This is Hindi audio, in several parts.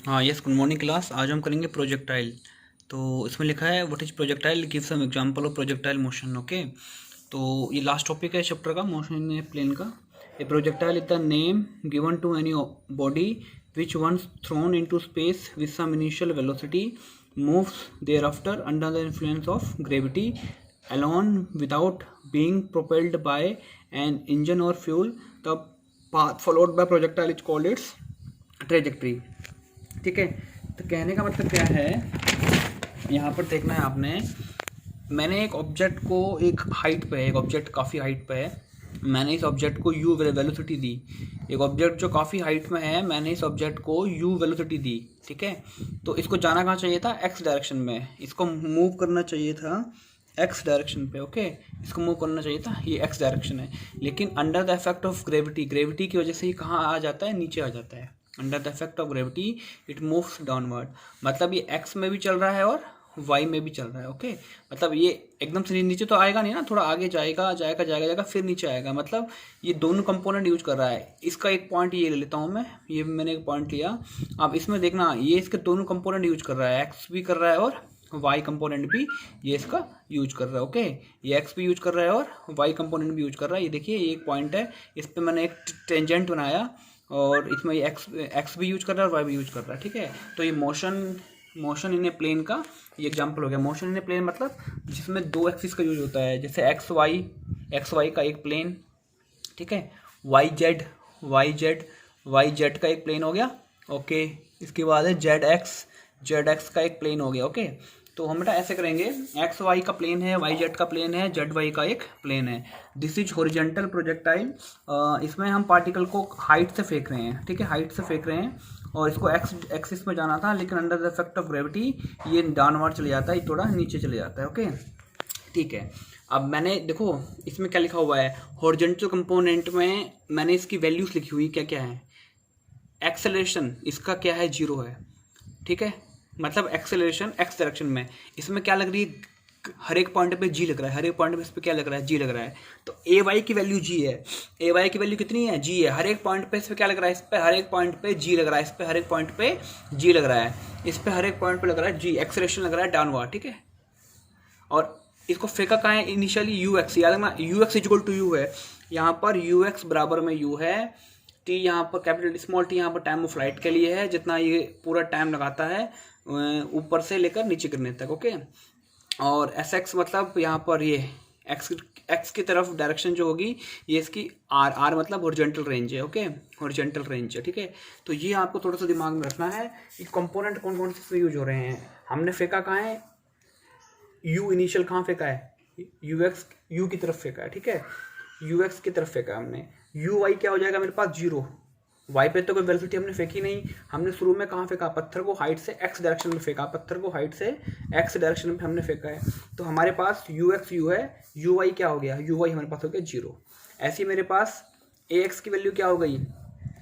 हाँ यस, गुड मॉर्निंग क्लास। आज हम करेंगे प्रोजेक्टाइल। तो इसमें लिखा है what is projectile, give some example of projectile motion. Okay, तो ये लास्ट टॉपिक है चैप्टर का, मोशन इन प्लेन का। A projectile is the name given to any body which once thrown into space with some initial velocity moves thereafter under the influence of gravity alone without being propelled by an engine or fuel. The path followed by projectile is called its trajectory। ठीक है, तो कहने का मतलब क्या है, यहाँ पर देखना है आपने। मैंने एक ऑब्जेक्ट को एक हाइट पे है, एक ऑब्जेक्ट काफ़ी हाइट पे है, मैंने इस ऑब्जेक्ट को u वेलोसिटी दी। एक ऑब्जेक्ट जो काफ़ी हाइट में है, मैंने इस ऑब्जेक्ट को u वेलोसिटी दी। ठीक है, तो इसको जाना कहाँ चाहिए था, x डायरेक्शन में। इसको मूव करना चाहिए था x डायरेक्शन पे। ओके, इसको मूव करना चाहिए था, ये x डायरेक्शन है। लेकिन under the effect of gravity, gravity की वजह से ही कहाँ आ जाता है, नीचे आ जाता है। Under the effect of gravity it moves downward. मतलब ये x में भी चल रहा है और y में भी चल रहा है। ओके, मतलब ये एकदम से नीचे तो आएगा नहीं ना, थोड़ा आगे जाएगा जाएगा जाएगा जाएगा फिर नीचे आएगा। मतलब ये दोनों कंपोनेंट यूज कर रहा है। इसका एक पॉइंट ये ले लेता हूँ मैं, ये मैंने एक पॉइंट लिया। अब इसमें देखना, ये इसके दोनों कंपोनेंट यूज कर रहा है, एक्स भी कर रहा है और वाई कंपोनेंट भी ये इसका यूज कर रहा है। ओके, ये एक्स भी यूज कर रहा है और वाई कंपोनेंट भी यूज कर रहा है। ये देखिए, ये एक पॉइंट है, इस पर मैंने एक टेंजेंट बनाया और इसमें ये एक्स भी यूज कर रहा है और वाई भी यूज कर रहा है। ठीक है, तो ये मोशन इन ए प्लेन का ये एग्जांपल हो गया। मोशन इन ए प्लेन मतलब जिसमें दो एक्सिस का यूज होता है, जैसे एक्स वाई का एक प्लेन। ठीक है, वाई जेड का एक प्लेन हो गया। ओके, इसके बाद है जेड एक्स का एक प्लेन हो गया। ओके, तो हम बेटा ऐसे करेंगे, एक्स वाई का प्लेन है, वाई जेड का प्लेन है, जेड वाई का एक प्लेन है। This is horizontal projectile. इसमें हम पार्टिकल को हाइट से फेंक रहे हैं। ठीक है, हाइट से फेंक रहे हैं और इसको एक्स एक्सिस में जाना था, लेकिन under the effect of gravity ये डाउनवर्ड चले जाता है, थोड़ा नीचे चले जाता है। ओके, ठीक है। अब मैंने देखो इसमें क्या लिखा हुआ है, हॉरिजॉन्टल कंपोनेंट में मैंने इसकी वैल्यूज लिखी हुई क्या क्या है। एक्सेलरेशन इसका क्या है, 0 है। ठीक है, मतलब एक्सेलरेशन एक्स डायरेक्शन में, इसमें क्या लग रही है, हर एक पॉइंट पे जी लग रहा है, हर एक पॉइंट पे इस पर क्या लग रहा है, जी लग रहा है। तो ए वाई की वैल्यू जी है, ए वाई की वैल्यू कितनी है, जी है। हर एक पॉइंट पे इस पर क्या लग रहा है, इस पर हर एक पॉइंट पे जी लग रहा है, इस पर हर एक पॉइंट पे जी लग रहा है, इस पर हर एक पॉइंट पे लग रहा है जी, एक्सेलरेशन लग रहा है डाउनवर्ड। ठीक है, और इसको फेंका कहाँ है, इनिशियली यू एक्स, याद रखना u x equal to u है। यहाँ पर यू एक्स बराबर में यू है, टी यहाँ पर कैपिटल स्मॉल टी यहाँ पर टाइम ऑफ फ्लाइट के लिए है, जितना ये पूरा टाइम लगाता है ऊपर से लेकर नीचे गिरने तक। ओके, और एस एक्स मतलब यहाँ पर ये एक्स की तरफ डायरेक्शन जो होगी ये इसकी आर मतलब हॉरिजॉन्टल रेंज है। ओके, हॉरिजॉन्टल रेंज है। ठीक है, तो ये आपको थोड़ा सा दिमाग में रखना है कि कंपोनेंट कौन कौन से यूज हो रहे हैं। हमने फेंका कहाँ है, यू इनिशियल कहाँ फेंका है, यू एक्स यू की तरफ फेंका है। ठीक है, यू एक्स की तरफ फेंका हमने, यू वाई क्या हो जाएगा मेरे पास, 0। वाई पे तो कोई वेलोसिटी हमने फेंकी नहीं, हमने शुरू में कहाँ फेंका, पत्थर को हाइट से एक्स डायरेक्शन में फेंका, पत्थर को हाइट से एक्स डायरेक्शन में हमने फेंका है। तो हमारे पास यू एक्स यू है, यू वाई क्या हो गया, यू वाई हमारे पास हो गया 0। ऐसी मेरे पास ए एक्स की वैल्यू क्या हो गई,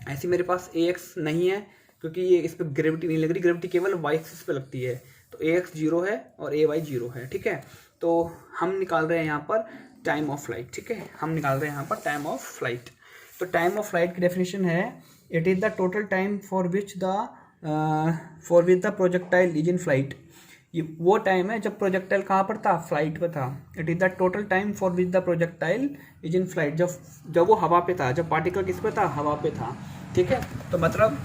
ऐसी मेरे पास ए एक्स नहीं है, क्योंकि ये इस पर ग्रेविटी नहीं लग रही, ग्रेविटी केवल वाई एक्सिस पे लगती है। तो ए एक्स 0 है और ए वाई 0 है। ठीक है, तो हम निकाल रहे हैं यहाँ पर टाइम ऑफ फ्लाइट। ठीक है, हम निकाल रहे हैं यहाँ पर टाइम ऑफ फ्लाइट। तो टाइम ऑफ फ्लाइट की डेफिनेशन है, it is the total time for which the projectile is in flight. ये वो टाइम है जब प्रोजेक्टाइल कहाँ पर था, फ्लाइट पे था। It is the total time for which the projectile is in flight, जब वो हवा पे था, जब पार्टिकल किस पे था, हवा पे था। ठीक है, तो मतलब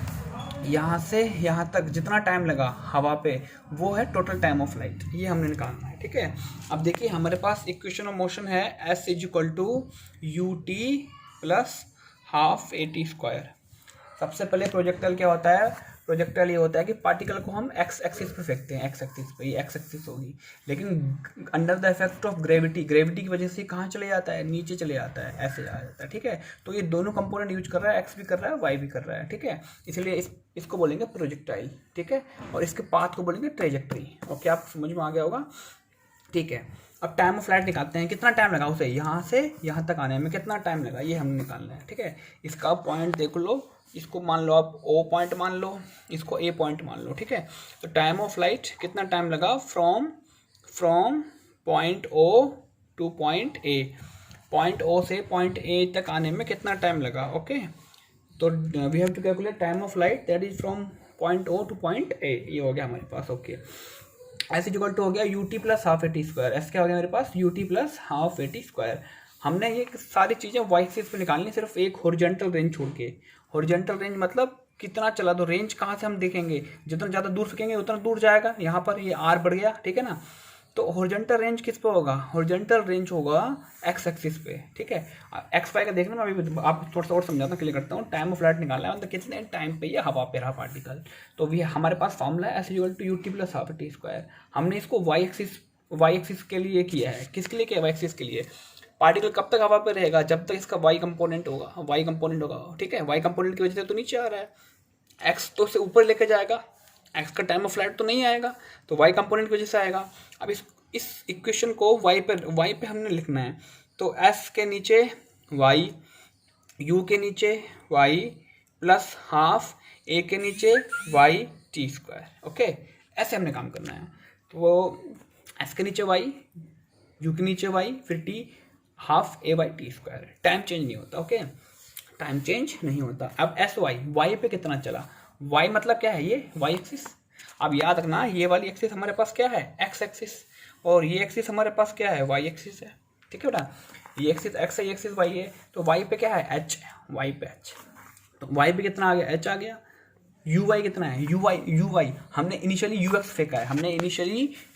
यहाँ से यहाँ तक जितना टाइम लगा हवा पे, वो है टोटल टाइम ऑफ फ्लाइट, ये हमने निकालना है। ठीक है, अब देखिए हमारे पास इक्वेशन ऑफ मोशन है, s is equal to U T plus half A T square. सबसे पहले प्रोजेक्टाइल क्या होता है, प्रोजेक्टाइल ये होता है कि पार्टिकल को हम एक्स एक्सिस पे फेंकते हैं, एक्स एक्सिस पे, ये एक्स एक्सिस होगी। लेकिन under the effect of gravity, gravity की वजह से कहाँ चले जाता है, नीचे चले जाता है, ऐसे आ जाता है। ठीक है, तो ये दोनों कंपोनेंट यूज कर रहा है, एक्स भी कर रहा है, वाई भी कर रहा है। ठीक है, इसलिए इसको बोलेंगे प्रोजेक्टाइल। ठीक है, और इसके पाथ को बोलेंगे ट्रेजेक्ट्री। ओके, आप समझ में आ गया होगा। ठीक है, अब टाइम ऑफ फ्लाइट निकालते हैं, कितना टाइम लगा उसे यहाँ से यहाँ तक आने में, कितना टाइम लगा, ये हमने निकालना है। ठीक है, इसका पॉइंट देख लो, इसको मान लो आप ओ पॉइंट मान लो, इसको ए पॉइंट मान लो। ठीक है, तो टाइम ऑफ फ्लाइट कितना टाइम लगा, from point O to point A, point O से पॉइंट ए तक आने में कितना टाइम लगा। ओके, तो we have to calculate time of flight, that is from point O to point A, ये हो गया हमारे पास। Okay, S is equal to हो गया U T plus half A T square. S क्या हो गया मेरे पास, U T plus half A T square. हमने ये सारी चीज़ें वाई एक्सिस पे निकालनी, सिर्फ एक हॉरिजॉन्टल रेंज छोड़ के। हॉरिजॉन्टल रेंज मतलब कितना चला, तो रेंज कहाँ से हम देखेंगे, जितना ज़्यादा दूर फेंकेंगे उतना दूर जाएगा। यहाँ पर ये आर बढ़ गया, ठीक है ना। तो हॉरिजॉन्टल रेंज किस पे होगा, हॉरिजॉन्टल रेंज होगा एक्स एक्सिस पे, ठीक है। एक्स वाई का देखना, मैं अभी आप थोड़ा सा और समझाता हूँ, क्लियर करता हूँ। टाइम ऑफ फ्लाइट निकालना है, मतलब कितने टाइम पे ये हवा पे रहा पार्टिकल। तो भी हमारे पास फॉर्मूला है s equal to U T plus half t square. हमने इसको वाई एक्सिस के लिए किया है। किसके लिए किया, वाई एक्सिस के लिए। पार्टिकल कब तक हवा पे रहेगा, जब तक इसका वाई कंपोनेंट होगा, ठीक है। वाई कंपोनेंट की वजह से तो नीचे आ रहा है, एक्स तो से ऊपर लेके जाएगा, एक्स का टाइम ऑफ फ्लाइट तो नहीं आएगा, तो वाई कंपोनेंट की वजह से आएगा। अब इस इक्वेशन को वाई पे हमने लिखना है। तो एस के नीचे वाई, यू के नीचे वाई प्लस हाफ, ए के नीचे वाई टी स्क्वायर। ओके, ऐसे हमने काम करना है। तो वो एस के नीचे वाई, यू के नीचे वाई, फिर T, half A by T square. Time change नहीं होता। ओके, टाइम चेंज नहीं होता। अब एस वाई पे कितना चला, वाई मतलब क्या है, ये वाई एक्सिस। अब याद रखना, ये वाली एक्सिस हमारे पास क्या है, एक्स एक्सिस, और ये एक्सिस हमारे पास क्या है, वाई एक्सिस है, ठीक है बेटा। ये एक्सिस एक्स है, ये एक्सिस वाई है। तो वाई पे क्या है, एच, वाई पे एच। तो वाई पे कितना आ गया, एच आ गया। यू वाई कितना है, यू वाई हमने इनिशियली यू एक्स फेंका है,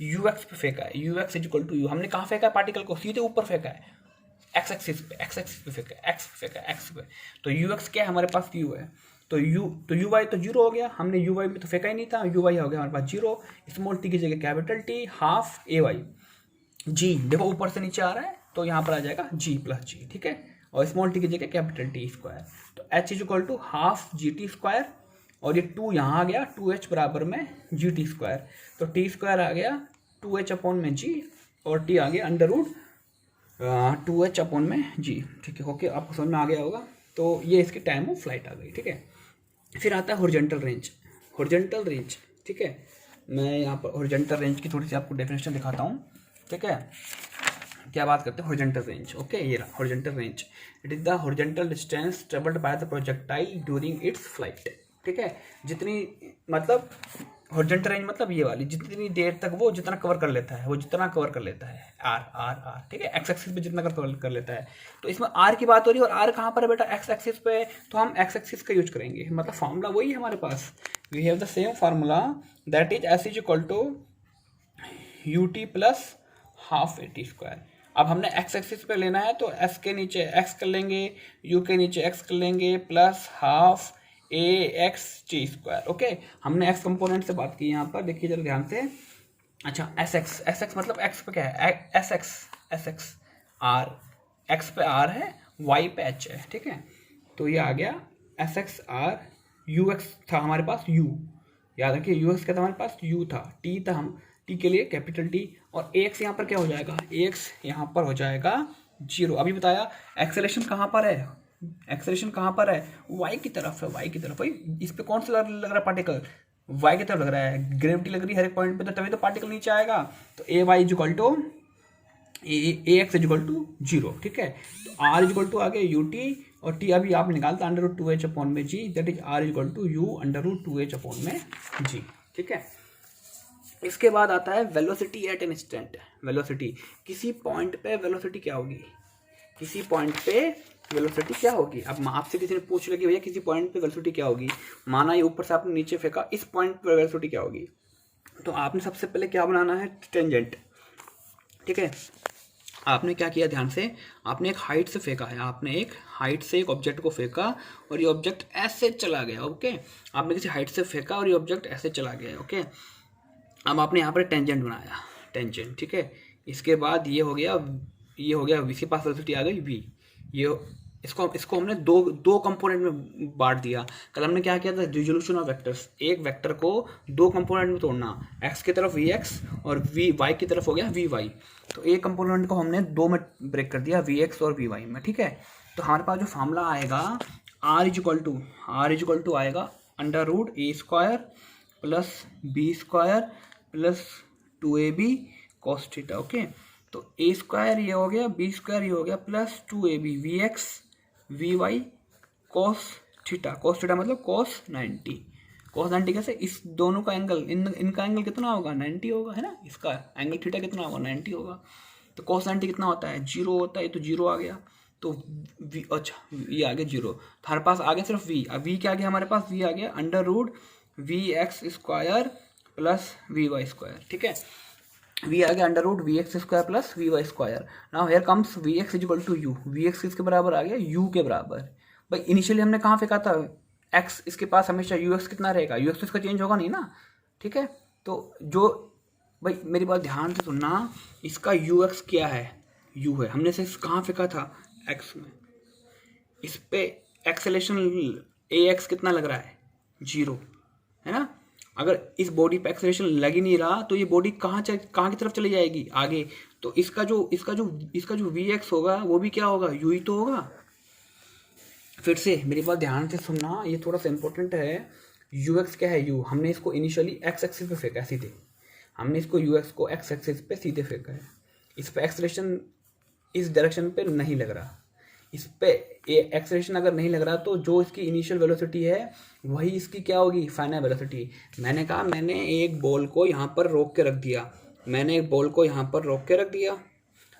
यू एक्स पे फेंका है। U x equal to u, हमने कहाँ फेंका है, पार्टिकल को सीधे ऊपर फेंका है, एक्स एक्सिस पे फेंका है, एक्स पे। तो यू एक्स क्या है हमारे पास, यू है। तो यू वाई तो जीरो हो गया, हमने यू वाई में तो फेंका ही नहीं था, यू वाई हो गया हमारे पास जीरो। स्मॉल टी की जगह capital T, half a Y जी, देखो ऊपर से नीचे आ रहा है, तो यहाँ पर आ जाएगा जी प्लस जी, ठीक है। और स्मॉल टी की जगह कैपिटल टी स्क्वायर। तो h is equal to half G T square, और ये टू यहाँ आ गया, टू एच बराबर में जी टी स्क्वायर। तो टी स्क्वायर आ गया टू एच अपॉन में जी, और टी आ गया under root two H upon में जी, ठीक है। ओके, आपको समझ में आ गया होगा। तो ये इसकी टाइम ऑफ फ्लाइट आ गई, ठीक है। फिर आता है हॉरिजॉन्टल रेंज, ठीक है। मैं यहाँ पर हॉरिजॉन्टल रेंज की थोड़ी सी आपको डेफिनेशन दिखाता हूँ, ठीक है। क्या बात करते हैं हॉरिजॉन्टल रेंज। ओके, ये रहा horizontal range. It is the horizontal distance travelled by the projectile during its flight, ठीक है। जितनी मतलब हॉरिजॉन्टल रेंज मतलब ये वाली, जितनी देर तक वो जितना कवर कर लेता है, आर, ठीक है। एक्स एक्सिस पे जितना कवर कर लेता है। तो इसमें आर की बात हो रही है, और आर कहाँ पर है बेटा, एक्स एक्सिस पे। तो हम एक्स एक्सिस का यूज करेंगे, मतलब फार्मूला वही है हमारे पास। We have the same formula, that is S is equal to U T plus half A T square. अब हमने एक्स एक्सिस पे लेना है, तो एस के नीचे एक्स कर लेंगे, यू के नीचे एक्स कर लेंगे, प्लस हाफ ए एक्स टी स्क्वायर। ओके, हमने एक्स कंपोनेंट से बात की यहाँ पर, देखिए जरा ध्यान से। अच्छा, एस एक्स मतलब एक्स पे क्या है, एस एक्स आर, एक्स पे आर है, वाई पे एच है, ठीक है। तो ये आ गया s x r, u x था हमारे पास, यू याद रखिए, यू एक्स क्या था हमारे पास, यू था, टी था, हम टी के लिए कैपिटल टी, और ए एक्स यहाँ पर क्या हो जाएगा, ए एक्स यहाँ पर हो जाएगा जीरो। अभी बताया एक्सेलेरेशन कहाँ पर है, वाई की तरफ है, भाई इस पे कौन सा लग रहा है पार्टिकल, वाई की तरफ लग रहा है, ग्रेविटी लग रही है हर एक पॉइंट पे, तो तभी तो पार्टिकल नीचे आएगा। तो A Y equal to A X equal to zero, ठीक है। तो आर इक्वल टू आ गया यू टी, और टी अभी आप निकालते under root two H upon में G, that is R equal to U under root two H upon में जी, ठीक है। इसके बाद आता है velocity at an instant. Velocity किसी पॉइंट पे वेलोसिटी क्या होगी, अब आपसे किसी ने पूछ लिया कि भैया किसी पॉइंट पे वेलोसिटी क्या होगी, माना ये ऊपर से आपने नीचे फेंका, इस पॉइंट पे वेलोसिटी क्या होगी। तो आपने सबसे पहले क्या बनाना है, टेंजेंट, ठीक है। आपने क्या किया, ध्यान से, आपने एक हाइट से फेंका है, आपने एक हाइट से एक ऑब्जेक्ट को फेंका, और ये ऑब्जेक्ट ऐसे चला गया। ओके, आपने किसी हाइट से फेंका और ये ऑब्जेक्ट ऐसे चला गया। ओके, अब आपने यहाँ पर टेंजेंट बनाया, टेंजेंट, ठीक है। इसके बाद ये हो गया वी के पास वेलोसिटी आ गई वी। ये इसको हमने दो कंपोनेंट में बांट दिया। कल हमने क्या किया था, रिजोल्यूशन ऑफ वेक्टर्स, एक वेक्टर को दो कंपोनेंट में तोड़ना, एक्स की तरफ वी एक्स और वी वाई की तरफ हो गया वी वाई। तो एक कंपोनेंट को हमने दो में ब्रेक कर दिया, वी एक्स और वी वाई में, ठीक है। तो हमारे पास जो फार्मूला आएगा, आर इक्वल टू आएगा under root A square plus B square plus 2ab cos theta. Okay, तो ए स्क्वायर ये हो गया, बी स्क्वायर ये हो गया, plus 2ab v x v y cos theta मतलब कॉस 90। cos 90 कैसे, इस दोनों का एंगल, इनका एंगल कितना होगा 90 होगा, है ना, इसका एंगल थीटा कितना होगा 90 होगा। तो cos 90 कितना होता है 0 होता है, तो 0 आ गया, तो v, अच्छा ये आ गया 0, तो हमारे पास आ गया सिर्फ v। अब v क्या आ गया हमारे पास, v आ गया under root v x square plus v y square, ठीक है, v आ गया under root v x square plus v y square. Now here comes v x is equal to u, v x किसके बराबर आ गया u के बराबर। भाई इनिशियली हमने कहाँ फेंका था x, इसके पास हमेशा यू एक्स कितना रहेगा, यू एक्स तो इसका चेंज होगा नहीं ना, ठीक है। तो जो भाई मेरी बात ध्यान से सुनना, इसका यू एक्स क्या है, u है, हमने से कहाँ फेंका था x में, इस पे एक्सेलेरेशन ए एक्स कितना लग रहा है 0, है ना। अगर इस बॉडी पे एक्सेलेरेशन लग ही नहीं रहा तो ये बॉडी कहाँ की तरफ चली जाएगी आगे, तो इसका जो वी एक्स होगा वो भी क्या होगा यू ही तो होगा। फिर से मेरी बात ध्यान से सुनना, ये थोड़ा सा इंपॉर्टेंट है, यू एक्स क्या है, यू हमने इसको इनिशियली एक्स एक्सिस पे फेंका है सीधे, हमने इसको यू एक्स को एक्स एक्सिस पे सीधे फेंका है, इस पे एक्सेलेरेशन इस डायरेक्शन पे नहीं लग रहा, इस पे एक्सेलेरेशन अगर नहीं लग रहा तो जो इसकी इनिशियल वेलोसिटी है वही इसकी क्या होगी फाइनल वेलोसिटी। मैंने कहा मैंने एक बॉल को यहाँ पर रोक के रख दिया, मैंने एक बॉल को यहाँ पर रोक के रख दिया,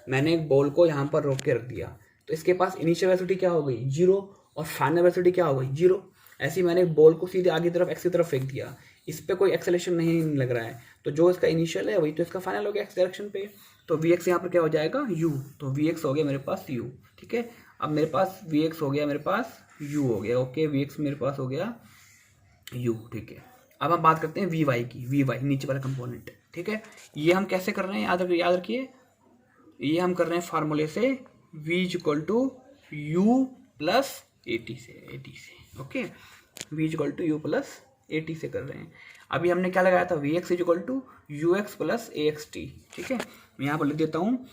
मैंने एक बॉल को यहाँ पर रोक के रख दिया, तो इसके पास इनिशियल वेलोसिटी क्या हो गई 0 और फाइनल वेलोसिटी क्या हो गई 0। ऐसे ही मैंने एक बॉल को सीधे आगे तरफ एक्स की तरफ फेंक दिया, इस पर कोई एक्सेलेरेशन नहीं लग रहा है, तो जो इसका इनिशियल है वही तो इसका फाइनल हो गया एक्स डायरेक्शन पे, तो वी एक्स यहाँ पर क्या हो जाएगा u, तो वी एक्स हो गया मेरे पास u, ठीक है। अब मेरे पास वी एक्स हो गया, मेरे पास u हो गया, ओके वी एक्स मेरे पास हो गया u, ठीक है। अब हम बात करते हैं वी वाई की, वी वाई नीचे वाला कंपोनेंट, ठीक है। ये हम कैसे कर रहे हैं याद रखिए, ये हम कर रहे हैं फार्मूले से v is equal to you plus A T से, okay, v is equal to you plus A T से कर रहे हैं। अभी हमने क्या लगाया था V x is equal to you X plus A X T, ठीक है। मैं यहाँ पर लिख देता हूँ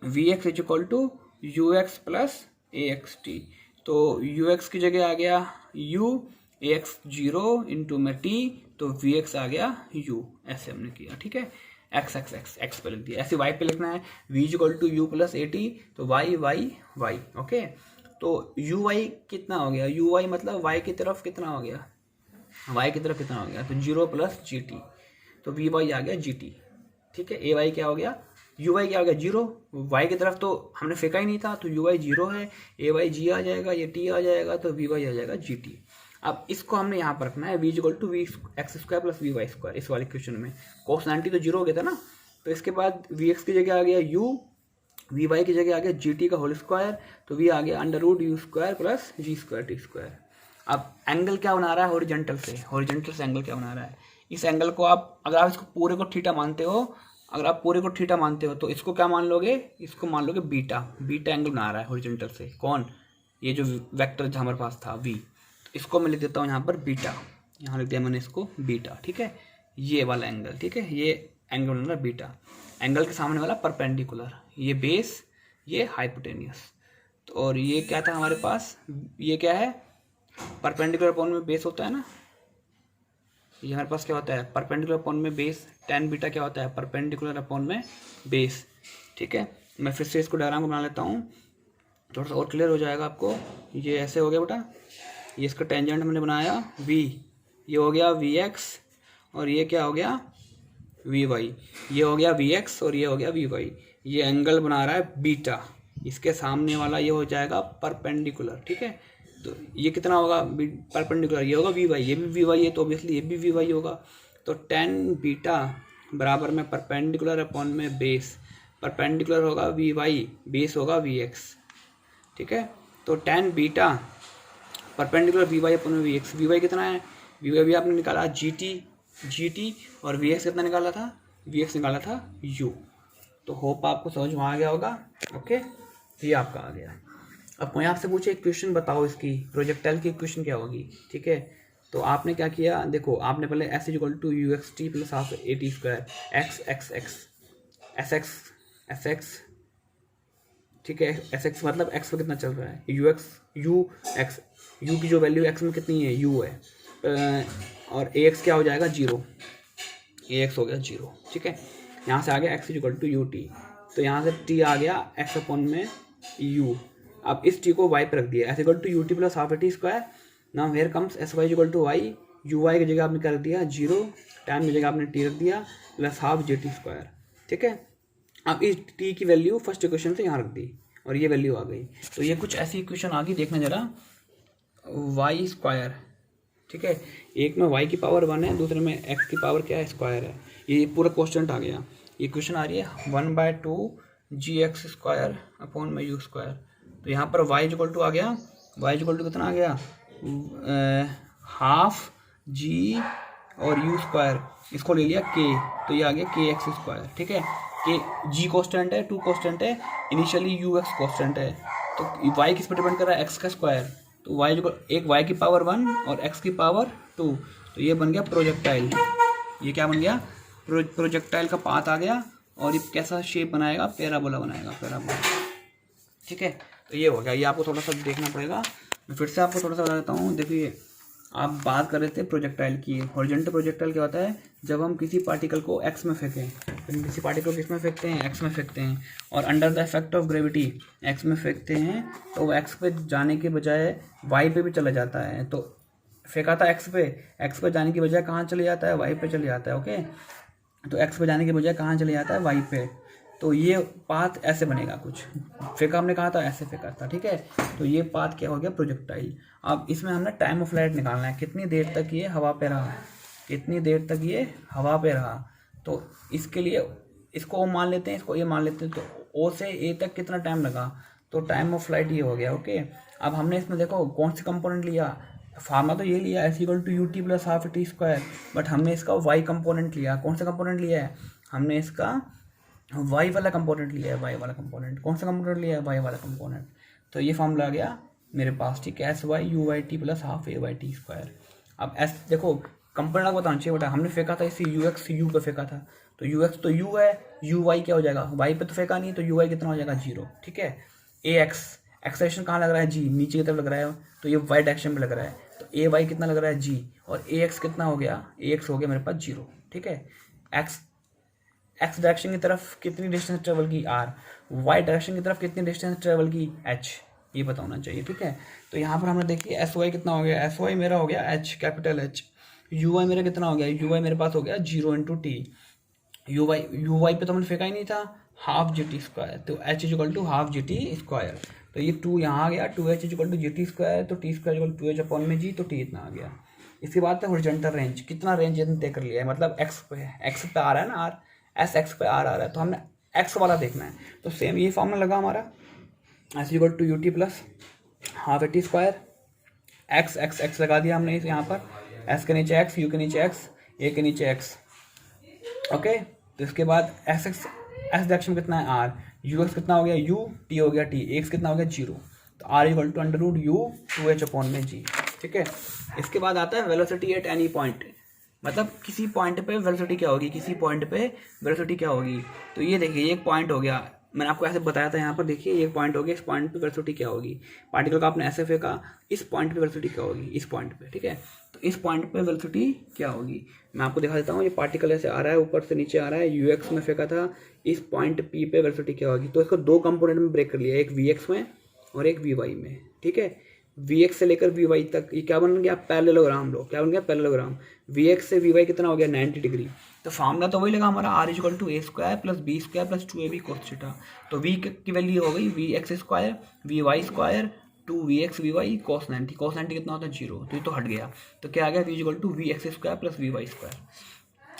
V x is equal to you X plus A X T, तो यू एक्स की जगह आ गया u, ए एक्स 0 इंटू में t, तो वी एक्स आ गया u, ऐसे हमने किया, ठीक है। एक्स पे लिख दिया, ऐसे y पे लिखना है v is equal to you plus A t, तो y y y, ओके। तो यू वाई कितना हो गया, यू वाई मतलब y की तरफ कितना हो गया, y की तरफ कितना हो गया, तो 0 प्लस जी टी, तो वी वाई आ गया जी टी, ठीक है। ए वाई क्या हो गया, यू वाई क्या हो गया 0, y की तरफ तो हमने फेंका ही नहीं था, तो यू वाई 0 है, ए वाई जी आ जाएगा, ये टी आ जाएगा, तो वी वाई आ जाएगा जी टी। अब इसको हमने यहाँ पर रखना है v equal to v x square plus v y square, इस वाले क्वेश्चन में cos 90 तो 0 हो गया था ना, तो इसके बाद वी एक्स की जगह आ गया u, वी वाई की जगह आ गया जी टी का होल स्क्वायर, तो वी आ गया under root u square plus g square t square. अब एंगल क्या बना रहा है हॉरिजॉन्टल से एंगल क्या बना रहा है, इस एंगल को आप अगर आप इसको पूरे को थीटा मानते हो, अगर आप पूरे को थीटा मानते हो तो इसको क्या मान लोगे, इसको मान लोगे बीटा एंगल बना रहा है हॉरिजॉन्टल से, कौन, ये जो वेक्टर जो हमारे पास था v, इसको मैं लिख देता हूँ यहाँ पर बीटा, यहाँ लिख दिया मैंने इसको बीटा, ठीक है, ये वाला एंगल, ठीक है, ये एंगल बन रहा है बीटा, एंगल के सामने वाला परपेंडिकुलर, ये बेस, ये हाइपोटेनियस, तो और ये क्या था हमारे पास, ये क्या है परपेंडिकुलर अपॉन में बेस होता है ना, ये हमारे पास क्या होता है परपेंडिकुलर अपॉन में बेस, tan बीटा क्या होता है परपेंडिकुलर अपॉन में बेस, ठीक है। मैं फिर से इसको डायग्राम बना लेता हूँ, थोड़ा सा और क्लियर हो जाएगा आपको। ये ऐसे हो गया बेटा, ये इसका टेंजेंट हमने बनाया v, ये हो गया वी एक्स, और ये क्या हो गया वी वाई, ये हो गया वी एक्स और ये हो गया वी वाई, ये एंगल बना रहा है बीटा, इसके सामने वाला ये हो जाएगा परपेंडिकुलर, ठीक है। तो ये कितना होगा परपेंडिकुलर, ये होगा वी वाई, ये भी वी वाई है, तो ऑब्वियसली ये भी वी वाई होगा, तो tan बीटा बराबर में परपेंडिकुलर अपॉन में बेस, परपेंडिकुलर होगा वी वाई, बेस होगा वी एक्स, ठीक है। तो tan beta perpendicular v y upon में वी एक्स, वी वाई कितना है, वी वाई भी आपने निकाला जी टी, और वी एक्स कितना निकाला था, वी एक्स निकाला था u। तो होप आपको समझ में आ गया होगा, ओके, ये आपका आ गया। अब कोई आपसे पूछे एक क्वेश्चन बताओ इसकी प्रोजेक्टाइल की इक्वेशन क्या होगी, ठीक है, तो आपने क्या किया, देखो आपने पहले s is equal to you x t plus half A T square x x x s x s x, ठीक है, एस एक्स मतलब एक्स पर कितना चल रहा है यू एक्स, यू की जो वैल्यू एक्स में कितनी है यू है, और ए एक्स क्या हो जाएगा 0, ए एक्स हो गया 0, ठीक है। यहाँ से आ गया x is equal to you t, तो यहाँ से टी आ गया एक्स अपॉन में यू, अब इस टी को वाई पर रख दिया s equal to U T plus half A T square, now here comes s y equal to y, u y की जगह आपने क्या रख दिया 0, टाइम की जगह आपने टी रख दिया प्लस हाफ जे टी स्क्वायर। ठीक है, अब इस टी की वैल्यू फर्स्ट इक्वेशन से यहाँ रख दी और ये वैल्यू आ गई। तो ये कुछ ऐसी इक्वेशन आ गई, देखना जरा, वाई स्क्वायर। ठीक है, एक में y की पावर 1 है, दूसरे में x की पावर क्या है स्क्वायर है। ये पूरा क्वेश्चन आ गया। ये क्वेश्चन आ रही है 1/2 gx स्क्वायर अपॉन में u स्क्वायर। तो यहाँ पर y इक्वल टू आ गया, y इक्वल टू कितना आ गया हाफ g और u स्क्वायर, इसको ले लिया k, तो ये आ गया kx स्क्वायर। ठीक है, k g कॉन्स्टेंट है, 2 कॉन्स्टेंट है, इनिशियली ux कॉन्स्टेंट है, तो y किस पर डिपेंड कर रहा है x का स्क्वायर। तो y जो एक y की पावर 1 और x की पावर 2, तो ये बन गया प्रोजेक्टाइल। ये क्या बन गया प्रोजेक्टाइल का पाथ आ गया और ये कैसा शेप बनाएगा पैराबोला बनाएगा, पैराबोला। ठीक है, तो ये हो गया। ये आपको थोड़ा सा देखना पड़ेगा, मैं फिर से आपको थोड़ा सा बता देता हूँ। देखिए आप बात कर रहे थे प्रोजेक्टाइल की। हॉरिजॉन्टल प्रोजेक्टाइल क्या होता है, जब हम किसी पार्टिकल को x में फेंकें, तो किसी पार्टिकल को किस में फेंकते हैं x में फेंकते हैं, और under the effect of gravity x में फेंकते हैं, तो वो x पे जाने के बजाय y पे भी चला जाता है। तो फेंका था x पे जाने की बजाय कहाँ चले जाता है, y पे चले जाता है। ओके, तो x पे जाने के बजाय कहाँ चले जाता है, y पे। तो ये पाथ ऐसे बनेगा, कुछ फेंका हमने कहा था ऐसे फेंका था। ठीक है, तो ये पाथ क्या हो गया प्रोजेक्टाइल। अब इसमें हमने टाइम ऑफ फ्लाइट निकालना है, कितनी देर तक ये हवा पे रहा, कितनी देर तक ये हवा पे रहा। तो इसके लिए इसको ओ मान लेते हैं, इसको ए मान लेते हैं, तो ओ से ए तक कितना टाइम लगा, तो टाइम ऑफ फ्लाइट ये हो गया। ओके, अब हमने इसमें देखो कौन सी कंपोनेंट लिया, फार्मा तो ये लिया s equal to U T plus half t square, but हमने इसका वाई कंपोनेंट लिया। कौन सा कंपोनेंट लिया है, हमने इसका वाई वाला कंपोनेंट लिया है, वाई वाला कंपोनेंट। कौन सा कंपोनेंट लिया है, वाई वाला कंपोनेंट। तो ये फॉर्मूला आ गया मेरे पास। ठीक है, s y u y t plus half a y t square. अब एस देखो कंपोनेंट आपको बताना चाहिए बेटा, हमने फेंका था इसे यू एक्स यू पे फेंका था, तो यू एक्स तो यू है, यू वाई क्या हो जाएगा, वाई पे तो फेंका नहीं, तो यू वाई कितना हो जाएगा 0। ठीक है, ए एक्स एक्सेलेरेशन कहाँ लग रहा है जी, नीचे की तरफ लग रहा है, तो ये वाई डायरेक्शन में लग रहा है, तो ए वाई कितना लग रहा है जी, और ए एक्स कितना हो गया, ए एक्स हो गया मेरे पास 0। ठीक है, एक्स डायरेक्शन की तरफ कितनी डिस्टेंस ट्रेवल की r, वाई डायरेक्शन की तरफ कितनी डिस्टेंस ट्रेवल की h, ये पता होना चाहिए। ठीक है, तो यहाँ पर हमने देखिए एस वाई कितना हो गया, एस वाई मेरा हो गया h capital H, u y मेरा कितना हो गया, यू वाई मेरे पास हो गया 0 इंटू टी, यू वाई पे तो हमने फेंका ही नहीं था, हाफ जी टी स्क्वायर, तो h equal to half G T square. तो ये 2 यहाँ आ गया, 2h equal to G T square, तो T square equal 2h upon में जी, तो टी इतना आ गया। इसके बाद था हॉरिजॉन्टल रेंज, कितना रेंज इतने तय कर लिया है, मतलब x पे आ रहा है ना r, एस एक्स पे आर आ रहा है, तो हमने एक्स वाला देखना है। तो सेम ये फॉर्मूला लगा हमारा, s equal to U T plus half A T square, x x x लगा दिया हमने इस यहाँ पर, एस के नीचे एक्स, यू के नीचे एक्स, ए के नीचे एक्स। ओके, तो इसके बाद एस एक्स एस डायरेक्शन कितना है आर, यू एक्स कितना हो गया यू, टी हो गया टी, एक्स कितना हो गया 0, तो r equal to under root u 2h upon में जी। ठीक है, इसके बाद आता है वेलोसिटी एट एनी पॉइंट, मतलब किसी पॉइंट पे वेलोसिटी क्या होगी, किसी पॉइंट पे वेलोसिटी क्या होगी। तो ये देखिए एक पॉइंट हो गया, मैंने आपको ऐसे बताया था यहाँ पर, देखिए एक पॉइंट हो गया, इस पॉइंट पे वेलोसिटी क्या होगी, पार्टिकल का आपने ऐसे फेंका, इस पॉइंट पे वेलोसिटी क्या होगी, इस पॉइंट पे। ठीक है, तो इस पॉइंट पे वेलोसिटी क्या होगी, मैं आपको दिखा देता हूँ। ये पार्टिकल ऐसे आ रहा है, ऊपर से नीचे आ रहा है, यू एक्स में फेंका था, इस पॉइंट पी पे वेलोसिटी क्या होगी। तो इसको 2 कंपोनेंट में ब्रेक कर लिया, एक वी एक्स में और एक वी वाई में। ठीक है, वी एक्स से लेकर वी वाई तक ये क्या बन गया पैरेललोग्राम, लो क्या बन गया पैरेललोग्राम, वी एक्स से वी वाई कितना हो गया 90 डिग्री। तो फार्मूला तो वही लगा हमारा, r equal to a square plus B square plus 2ab cos theta. तो वी की वैल्यू हो गई v x square v y square 2vx v y cos 90, cos 90 कितना होता है 0, तो ये तो हट गया। तो क्या आ गया v equal to v x square plus v y square.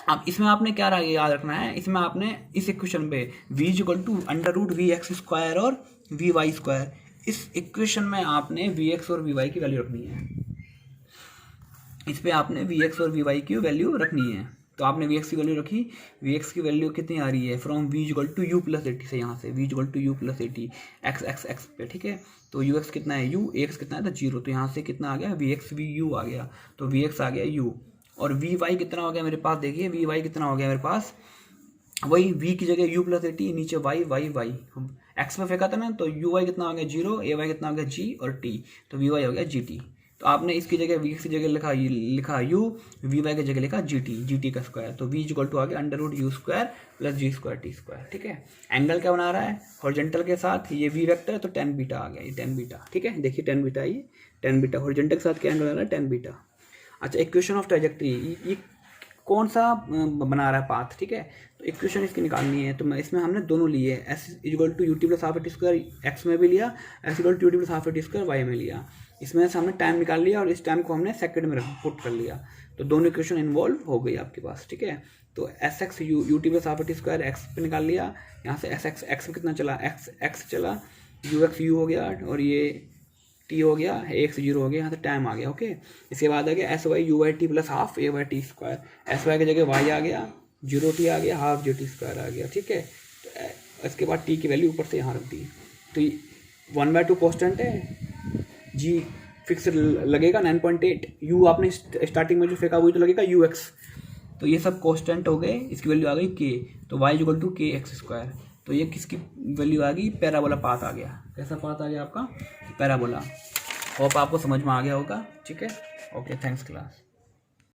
अब इसमें आपने क्या याद रखना है, इसमें आपने इस इक्वेशन पे v equal to under root v x square और वी वाई स्क्वायर, इस इक्वेशन में आपने वी एक्स और वी वाई की वैल्यू रखनी है, इस पे आपने वी एक्स और वी वाई की वैल्यू रखनी है। तो आपने वी एक्स की वैल्यू रखी, वी एक्स की वैल्यू कितनी आ रही है from v equal to you plus 80 से, यहाँ से v equal to you plus 80 x x x पे। ठीक है, तो यू एक्स कितना है यू, एक्स कितना है तो 0, तो यहाँ से कितना आ गया वी एक्स वी यू आ गया, तो वी एक्स आ गया यू, और वी वाई कितना हो गया मेरे पास, देखिए वी वाई कितना हो गया मेरे पास, वही v की जगह u प्लस 80, नीचे y y y, x में फेंका था ना, तो u y कितना आ गया 0, a y कितना आ गया g और t, तो v y हो गया gt। तो आपने इसकी जगह v की जगह लिखा u, v y की जगह लिखा gt का स्क्वायर, तो v इक्वल टू आ गया under root u square plus g square t square. ठीक है, एंगल क्या बना रहा है हॉरिजॉन्टल के साथ, ये v वेक्टर, तो tan बीटा आ गया, ये tan बीटा। ठीक है, देखिए tan बीटा, ये tan बीटा हॉरिजॉन्टल के साथ क्या एंगल आ रहा है tan बीटा। अच्छा, इक्वेशन ऑफ ट्रेजेक्ट्री, ये कौन सा बना रहा है पाथ, ठीक है। तो इक्वेशन इसकी निकालनी है, तो मैं इसमें हमने दोनों लिए, s equal to U T plus half A T square x में भी लिया, s equal to U T plus half A T square y में लिया। इसमें से हमने टाइम निकाल लिया और इस टाइम को हमने सेकंड में पुट कर लिया, तो दोनों इक्वेशन इन्वॉल्व हो गई आपके पास, ठीक है। तो S x U T plus half A T square x पे निकाल लिया, यहाँ से एस एक्स में कितना चला, एक्स चला, यू एक्स यू हो गया और ये टी हो गया, एक्स जीरो हो गया, यहाँ से टाइम आ गया, ओके। इसके बाद आ गया s y u y t plus half a y t square, s y की जगह वाई आ गया, जीरो टी आ गया, हाफ जी टी स्क्वायर आ गया, ठीक है। तो इसके बाद टी की वैल्यू ऊपर से यहाँ रख दी, तो 1/2 कॉन्स्टेंट है, जी फिक्स लगेगा 9.8, यू आपने स्टार्टिंग में जो फेंका वही तो लगेगा यू एक्स, तो ये सब कॉन्स्टेंट हो गए, इसकी वैल्यू आ गई के, तो वाई इक्वल टू के एक्स स्क्वायर, तो ये किसकी वैल्यू आ गई, पैराबोला पाथ आ गया। कैसा पाथ आ गया आपका, पैराबोला। होप आपको समझ में आ गया होगा, ठीक है। Okay, thanks class.